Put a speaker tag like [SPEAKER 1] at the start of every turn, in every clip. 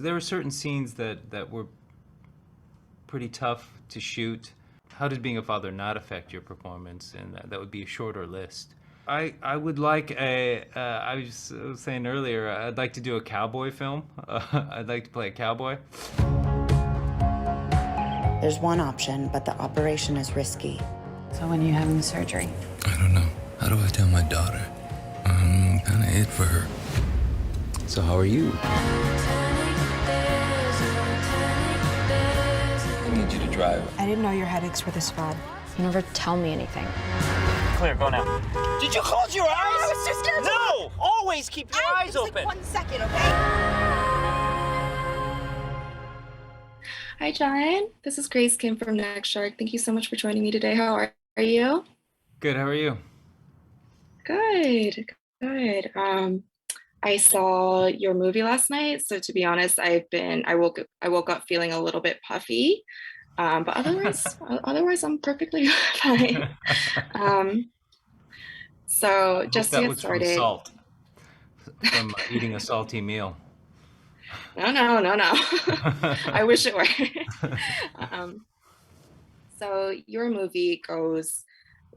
[SPEAKER 1] There were certain scenes that were pretty tough to shoot. How did being a father not affect your performance? And that would be a shorter list. I would like I was saying earlier, I'd like to do a cowboy film. I'd like to play a cowboy.
[SPEAKER 2] There's one option, but the operation is risky.
[SPEAKER 3] So when are you having the surgery?
[SPEAKER 4] I don't know. How do I tell my daughter? I'm kind of it for her.
[SPEAKER 1] So how are you?
[SPEAKER 4] I need you to drive.
[SPEAKER 5] I didn't know your headaches were this bad.
[SPEAKER 3] You never tell me anything.
[SPEAKER 6] Clear, go now.
[SPEAKER 7] Did you close your eyes?
[SPEAKER 5] I was too scared to
[SPEAKER 7] No! Always keep your eyes open.
[SPEAKER 5] Like 1 second, okay?
[SPEAKER 8] Hi, John. This is Grace Kim from NextShark. Thank you so much for joining me today. How are you?
[SPEAKER 1] Good. How are you?
[SPEAKER 8] Good, good. I saw your movie last night, so to be honest, I woke up feeling a little bit puffy, but otherwise I'm perfectly fine. So just to get started.
[SPEAKER 1] From salt, from eating a salty meal.
[SPEAKER 8] No. I wish it were. So your movie goes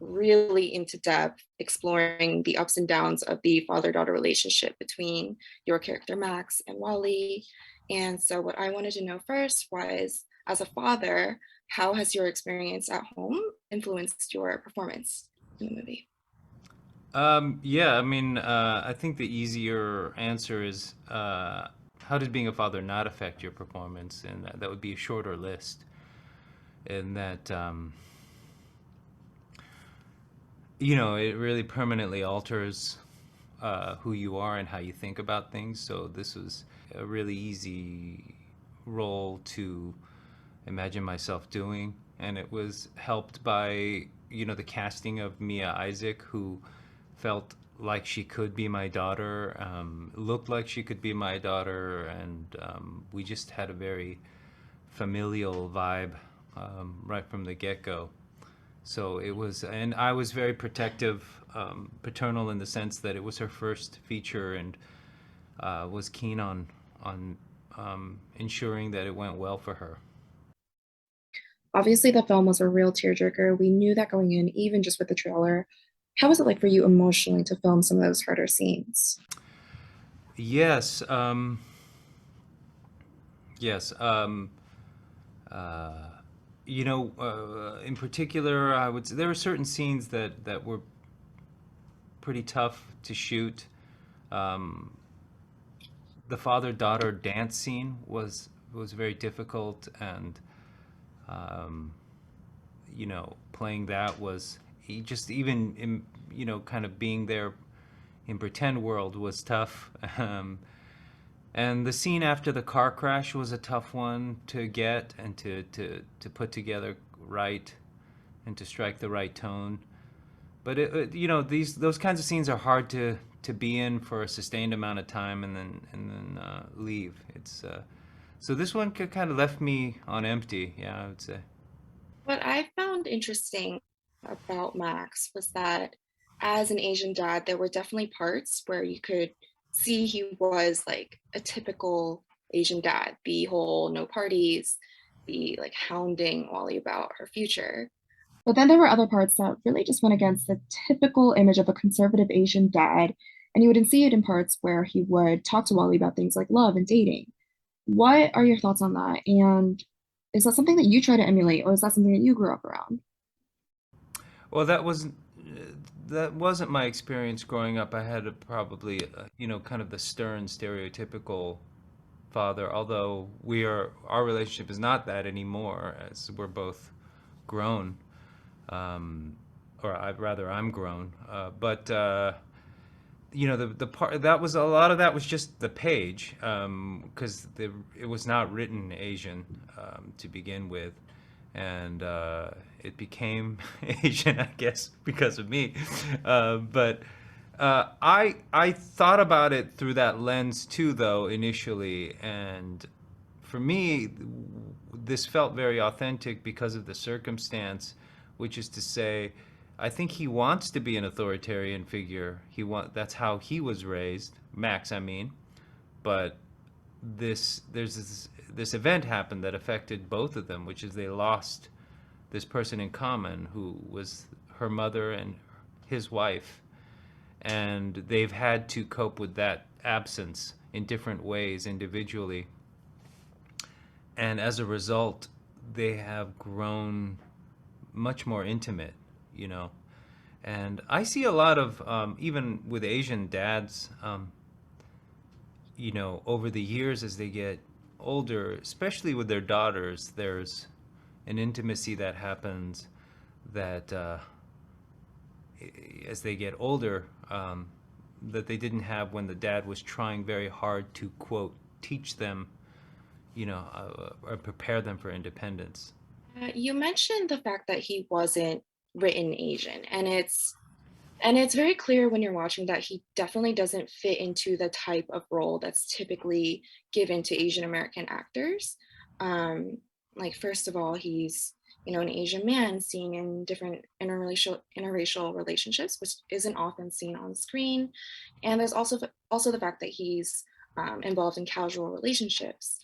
[SPEAKER 8] really into depth, exploring the ups and downs of the father-daughter relationship between your character Max and Wally. And so what I wanted to know first was, as a father, how has your experience at home influenced your performance in the movie?
[SPEAKER 1] Yeah, I mean, I think the easier answer is how did being a father not affect your performance? And that would be a shorter list. And that, it really permanently alters who you are and how you think about things. So this was a really easy role to imagine myself doing. And it was helped by, the casting of Mia Isaac, who felt like she could be my daughter, looked like she could be my daughter, and we just had a very familial vibe right from the get-go. So it was, and I was very protective, paternal in the sense that it was her first feature, and was keen on ensuring that it went well for her.
[SPEAKER 8] Obviously, the film was a real tearjerker. We knew that going in, even just with the trailer. How was it like for you emotionally to film some of those harder scenes?
[SPEAKER 1] Yes. Yes. In particular, I would say there were certain scenes that were pretty tough to shoot. The father-daughter dance scene was very difficult, and playing that was just even in, kind of being there in pretend world was tough. And the scene after the car crash was a tough one to get and to put together right and to strike the right tone. But those kinds of scenes are hard to be in for a sustained amount of time and then leave. It's so this one kind of left me on empty. Yeah, I would say.
[SPEAKER 8] What I found interesting about Max was that as an Asian dad, there were definitely parts where you could see he was like a typical Asian dad, the whole no parties, the like hounding Wally about her future. But then there were other parts that really just went against the typical image of a conservative Asian dad. And you would see it in parts where he would talk to Wally about things like love and dating. What are your thoughts on that? And is that something that you try to emulate, or is that something that you grew up around?
[SPEAKER 1] Well, that wasn't my experience growing up. I had probably kind of the stern, stereotypical father. Although our relationship is not that anymore, as we're both grown, or rather, I'm grown. But the part that was a lot of that was just the page, because it was not written Asian to begin with, and it became Asian, I guess, because of me. But I thought about it through that lens too, though, initially, and for me, this felt very authentic because of the circumstance, which is to say, I think he wants to be an authoritarian figure. That's how he was raised, Max, I mean, but this event happened that affected both of them, which is they lost this person in common who was her mother and his wife, and they've had to cope with that absence in different ways individually. And as a result, they have grown much more intimate, you know. And I see a lot of, even with Asian dads, you know, over the years as they get older, especially with their daughters, there's an intimacy that happens that as they get older, that they didn't have when the dad was trying very hard to, quote, teach them, you know, or prepare them for independence.
[SPEAKER 8] You mentioned the fact that he wasn't written Asian, and it's very clear when you're watching that he definitely doesn't fit into the type of role that's typically given to Asian American actors. Like, first of all, he's, you know, an Asian man seen in different interracial relationships, which isn't often seen on screen. And there's also the fact that he's involved in casual relationships,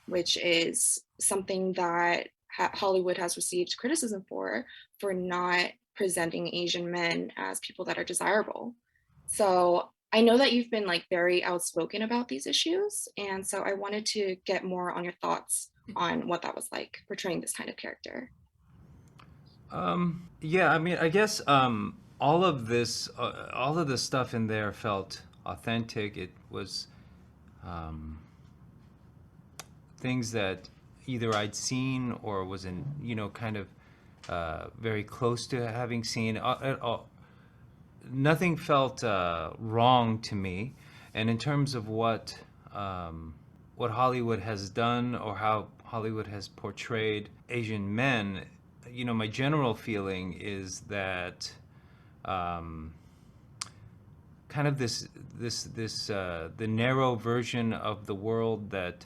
[SPEAKER 8] which is something that Hollywood has received criticism for not presenting Asian men as people that are desirable. So I know that you've been like very outspoken about these issues, and so I wanted to get more on your thoughts on what that was like portraying this kind of character.
[SPEAKER 1] Yeah, I mean, I guess all of the stuff in there felt authentic. It was things that either I'd seen or was in, you know, kind of very close to having seen. Nothing felt wrong to me. And in terms of what Hollywood has done or how Hollywood has portrayed Asian men, you know, my general feeling is that kind of the narrow version of the world that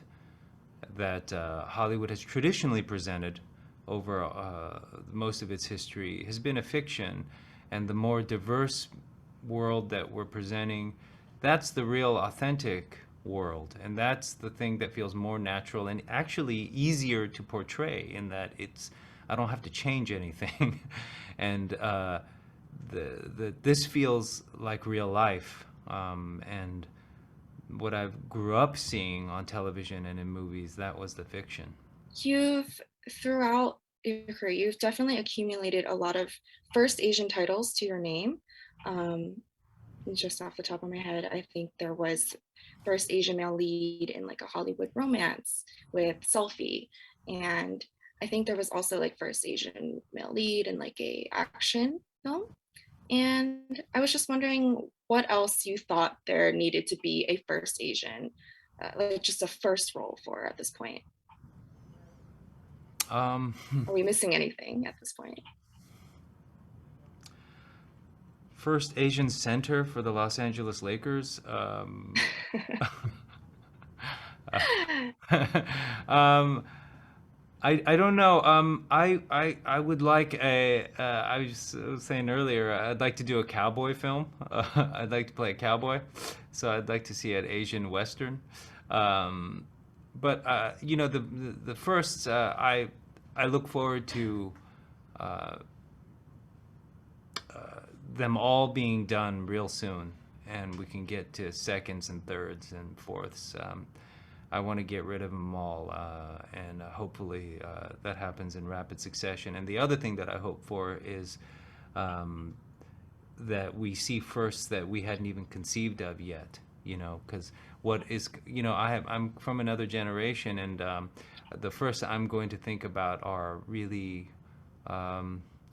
[SPEAKER 1] Hollywood has traditionally presented over most of its history has been a fiction, and the more diverse world that we're presenting, that's the real authentic world, and that's the thing that feels more natural and actually easier to portray in that I don't have to change anything. And this feels like real life, and what I grew up seeing on television and in movies, that was the fiction.
[SPEAKER 8] Throughout your career, you've definitely accumulated a lot of first Asian titles to your name. Just off the top of my head, I think there was first Asian male lead in like a Hollywood romance with Selfie, and I think there was also like first Asian male lead in like a action film. And I was just wondering what else you thought there needed to be a first Asian, like just a first role for at this point. Are we missing anything at this point?
[SPEAKER 1] First Asian center for the Los Angeles Lakers. I don't know. I would like I was saying earlier, I'd like to do a cowboy film. I'd like to play a cowboy, so I'd like to see it Asian-Western. But you know, the first I look forward to them all being done real soon, and we can get to seconds and thirds and fourths. I want to get rid of them all, and hopefully that happens in rapid succession. And the other thing that I hope for is that we see firsts that we hadn't even conceived of yet. You know, because what is, you know, I'm from another generation, and the first I'm going to think about are really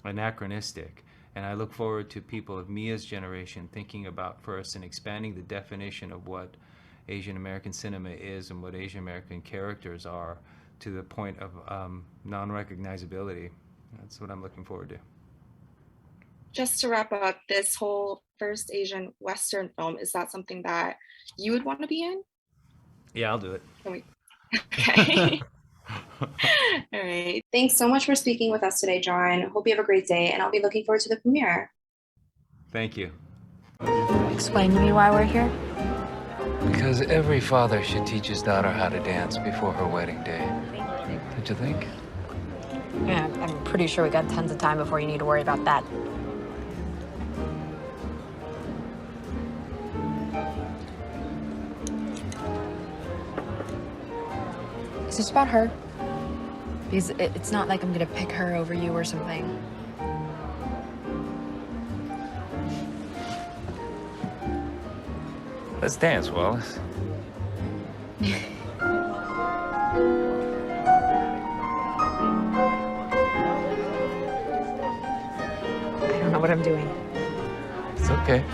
[SPEAKER 1] anachronistic. And I look forward to people of Mia's generation thinking about first and expanding the definition of what Asian American cinema is and what Asian American characters are to the point of non-recognizability. That's what I'm looking forward to.
[SPEAKER 8] Just to wrap up, this whole first Asian Western film, is that something that you would want to be in?
[SPEAKER 1] Yeah, I'll do it.
[SPEAKER 8] Can we? Okay. All right. Thanks so much for speaking with us today, John. Hope you have a great day, and I'll be looking forward to the premiere.
[SPEAKER 1] Thank you.
[SPEAKER 3] Explain to me why we're here.
[SPEAKER 4] Because every father should teach his daughter how to dance before her wedding day. Don't you think?
[SPEAKER 3] Yeah, I'm pretty sure we got tons of time before you need to worry about that. Is this about her? Because it's not like I'm gonna pick her over you or something.
[SPEAKER 4] Let's dance, Wallace.
[SPEAKER 3] I don't know what I'm doing.
[SPEAKER 4] It's okay.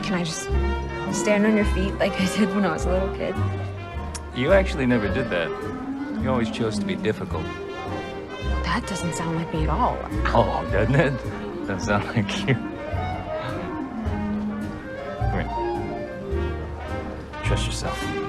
[SPEAKER 3] Can I just stand on your feet like I did when I was a little kid?
[SPEAKER 4] You actually never did that. You always chose to be difficult.
[SPEAKER 3] That doesn't sound like me at all.
[SPEAKER 4] Oh, doesn't it? Doesn't sound like you. Come here. Trust yourself.